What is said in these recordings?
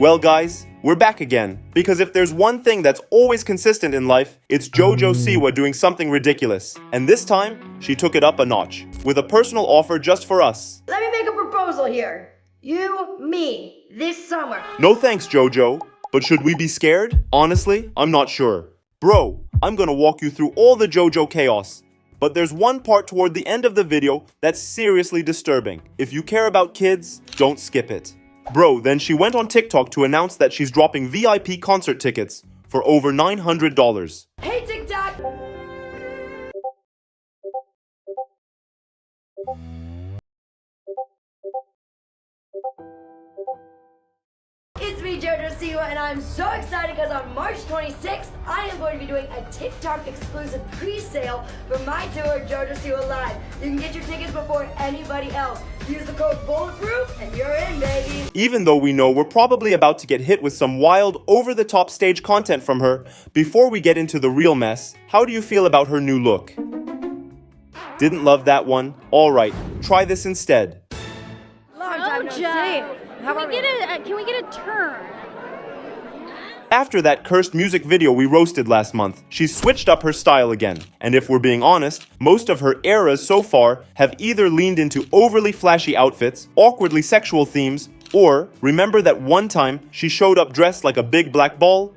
Well guys, we're back again. Because if there's one thing that's always consistent in life, it's JoJo Siwa doing something ridiculous. And this time, she took it up a notch, with a personal offer just for us. Let me make a proposal here. You, me, this summer. No thanks, JoJo. But should we be scared? Honestly, I'm not sure. Bro, I'm gonna walk you through all the JoJo chaos. But there's one part toward the end of the video that's seriously disturbing. If you care about kids, don't skip it. Bro, then she went on TikTok to announce that she's dropping VIP concert tickets for over $900. Hey, TikTok! It's me, JoJo Siwa, and I'm so excited because on March 26th, I am going to be doing a TikTok exclusive pre-sale for my tour, JoJo Siwa Live. You can get your tickets before anybody else. Use the code BULLETPROOF and you're in, baby. Even though we know we're probably about to get hit with some wild, over-the-top stage content from her, before we get into the real mess, how do you feel about her new look? Didn't love that one? Alright, try this instead. Long time no see. Can we get a turn? After that cursed music video we roasted last month, she's switched up her style again. And if we're being honest, most of her eras so far have either leaned into overly flashy outfits, awkwardly sexual themes, or remember that one time she showed up dressed like a big black ball?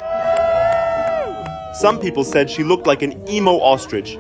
Some people said she looked like an emo ostrich.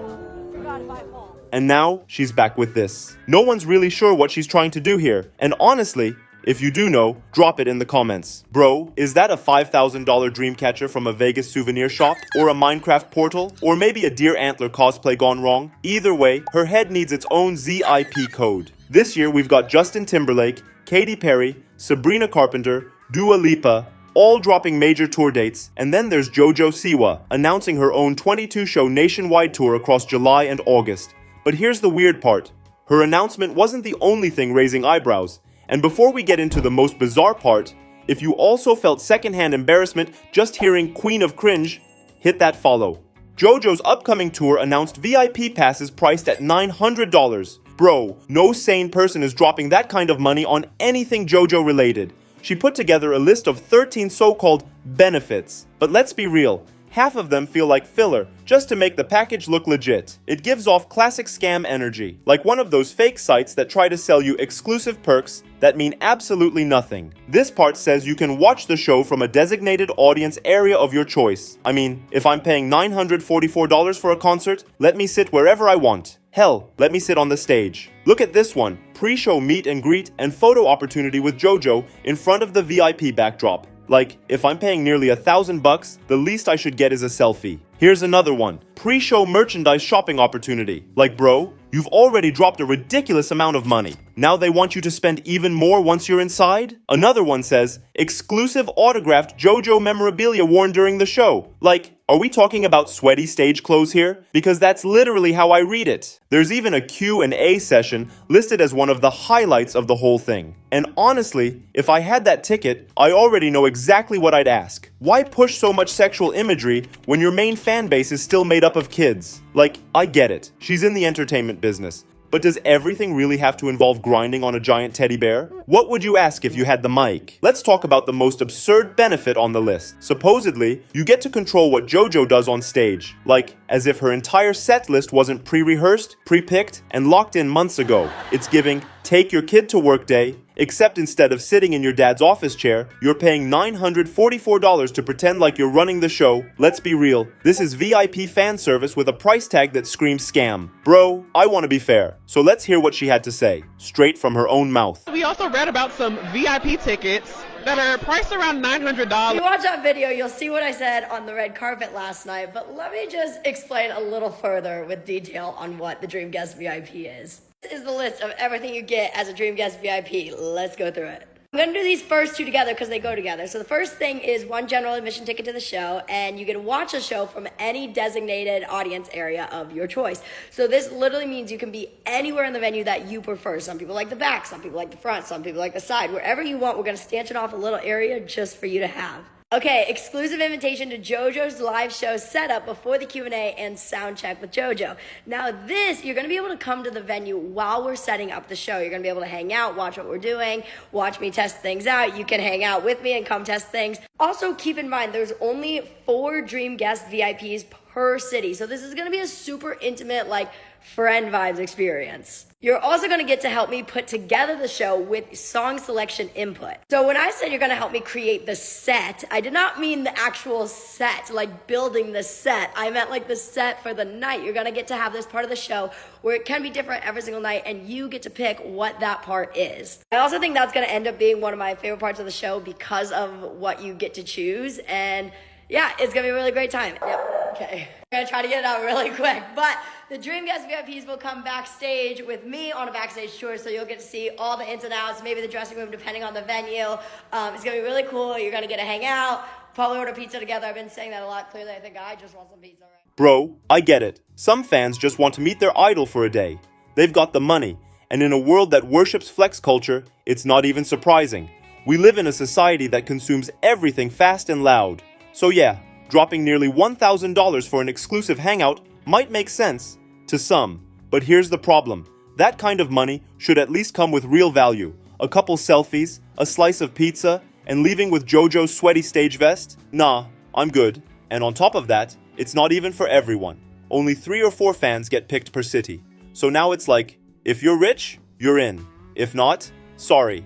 And now she's back with this. No one's really sure what she's trying to do here. And honestly, if you do know, drop it in the comments. Bro, is that a $5,000 dream catcher from a Vegas souvenir shop? Or a Minecraft portal? Or maybe a deer antler cosplay gone wrong? Either way, her head needs its own ZIP code. This year we've got Justin Timberlake, Katy Perry, Sabrina Carpenter, Dua Lipa, all dropping major tour dates, and then there's JoJo Siwa, announcing her own 22-show nationwide tour across July and August. But here's the weird part. Her announcement wasn't the only thing raising eyebrows. And before we get into the most bizarre part, if you also felt secondhand embarrassment just hearing Queen of Cringe, hit that follow. JoJo's upcoming tour announced VIP passes priced at $900. Bro, no sane person is dropping that kind of money on anything JoJo related. She put together a list of 13 so-called benefits. But let's be real, half of them feel like filler, just to make the package look legit. It gives off classic scam energy, like one of those fake sites that try to sell you exclusive perks that mean absolutely nothing. This part says you can watch the show from a designated audience area of your choice. I mean, if I'm paying $944 for a concert, let me sit wherever I want. Hell, let me sit on the stage. Look at this one, pre-show meet and greet and photo opportunity with JoJo in front of the VIP backdrop. Like, if I'm paying nearly $1,000, the least I should get is a selfie. Here's another one, pre-show merchandise shopping opportunity. Like, bro, you've already dropped a ridiculous amount of money. Now they want you to spend even more once you're inside? Another one says, exclusive autographed JoJo memorabilia worn during the show. Like, are we talking about sweaty stage clothes here? Because that's literally how I read it. There's even a Q&A session listed as one of the highlights of the whole thing. And honestly, if I had that ticket, I already know exactly what I'd ask. Why push so much sexual imagery when your main fan base is still made up of kids? Like, I get it. She's in the entertainment business. But does everything really have to involve grinding on a giant teddy bear? What would you ask if you had the mic? Let's talk about the most absurd benefit on the list. Supposedly, you get to control what JoJo does on stage. Like, as if her entire set list wasn't pre-rehearsed, pre-picked, and locked in months ago. It's giving take your kid to work day, except instead of sitting in your dad's office chair, you're paying $944 to pretend like you're running the show. Let's be real, this is VIP fan service with a price tag that screams scam. Bro, I want to be fair, so let's hear what she had to say, straight from her own mouth. We also read about some VIP tickets that are priced around $900. If you watch that video, you'll see what I said on the red carpet last night, but let me just explain a little further with detail on what the Dream Guest VIP is. This is the list of everything you get as a Dream Guest VIP. Let's go through it. I'm going to do these first two together because they go together. So the first thing is one general admission ticket to the show, and you get to watch a show from any designated audience area of your choice. So this literally means you can be anywhere in the venue that you prefer. Some people like the back, some people like the front, some people like the side. Wherever you want, we're going to stanchion off a little area just for you to have. Okay, exclusive invitation to JoJo's live show setup before the Q&A and sound check with JoJo. Now this, you're going to be able to come to the venue while we're setting up the show. You're going to be able to hang out, watch what we're doing, watch me test things out. You can hang out with me and come test things. Also, keep in mind, there's only 4 Dream Guest VIPs per city. So this is going to be a super intimate, like, friend vibes experience. You're also going to get to help me put together the show with song selection input. So when I said you're going to help me create the set, I did not mean the actual set, like building the set. I meant like the set for the night. You're going to get to have this part of the show where it can be different every single night and you get to pick what that part is. I also think that's going to end up being one of my favorite parts of the show because of what you get to choose. And yeah, it's going to be a really great time. Yep. Okay. I'm going to try to get it out really quick. But the Dream Guest VIPs will come backstage with me on a backstage tour, so you'll get to see all the ins and outs, maybe the dressing room, depending on the venue. It's going to be really cool. You're going to get to hang out, probably order pizza together. I've been saying that a lot. Clearly, I think I just want some pizza, right? Bro, I get it. Some fans just want to meet their idol for a day. They've got the money. And in a world that worships flex culture, it's not even surprising. We live in a society that consumes everything fast and loud. So yeah, dropping nearly $1,000 for an exclusive hangout might make sense to some. But here's the problem. That kind of money should at least come with real value. A couple selfies, a slice of pizza, and leaving with JoJo's sweaty stage vest? Nah, I'm good. And on top of that, it's not even for everyone. Only 3 or 4 fans get picked per city. So now it's like, if you're rich, you're in. If not, sorry.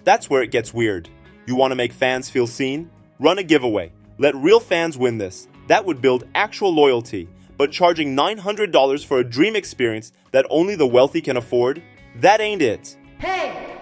That's where it gets weird. You want to make fans feel seen? Run a giveaway. Let real fans win this. That would build actual loyalty. But charging $900 for a dream experience that only the wealthy can afford? That ain't it. Hey,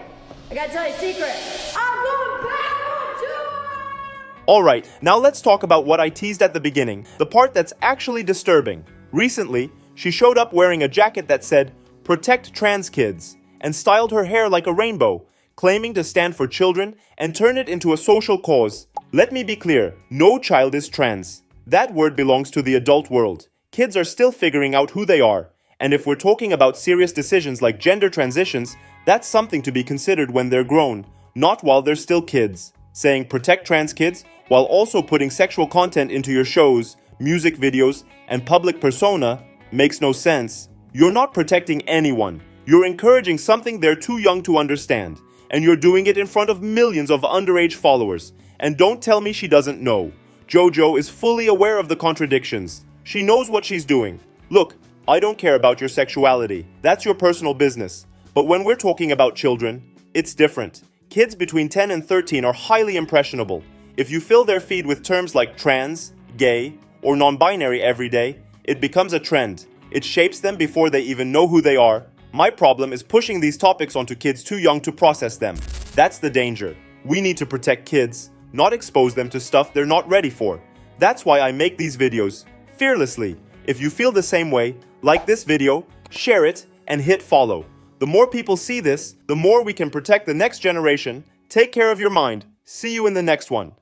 I gotta tell you a secret. I'm going back on tour! Alright, now let's talk about what I teased at the beginning, the part that's actually disturbing. Recently, she showed up wearing a jacket that said, "Protect trans kids," and styled her hair like a rainbow, claiming to stand for children and turn it into a social cause. Let me be clear, no child is trans. That word belongs to the adult world. Kids are still figuring out who they are. And if we're talking about serious decisions like gender transitions, that's something to be considered when they're grown, not while they're still kids. Saying protect trans kids while also putting sexual content into your shows, music videos, and public persona makes no sense. You're not protecting anyone. You're encouraging something they're too young to understand. And you're doing it in front of millions of underage followers. And don't tell me she doesn't know. JoJo is fully aware of the contradictions. She knows what she's doing. Look, I don't care about your sexuality. That's your personal business. But when we're talking about children, it's different. Kids between 10 and 13 are highly impressionable. If you fill their feed with terms like trans, gay, or non-binary every day, it becomes a trend. It shapes them before they even know who they are. My problem is pushing these topics onto kids too young to process them. That's the danger. We need to protect kids, not expose them to stuff they're not ready for. That's why I make these videos fearlessly. If you feel the same way, like this video, share it, and hit follow. The more people see this, the more we can protect the next generation. Take care of your mind. See you in the next one.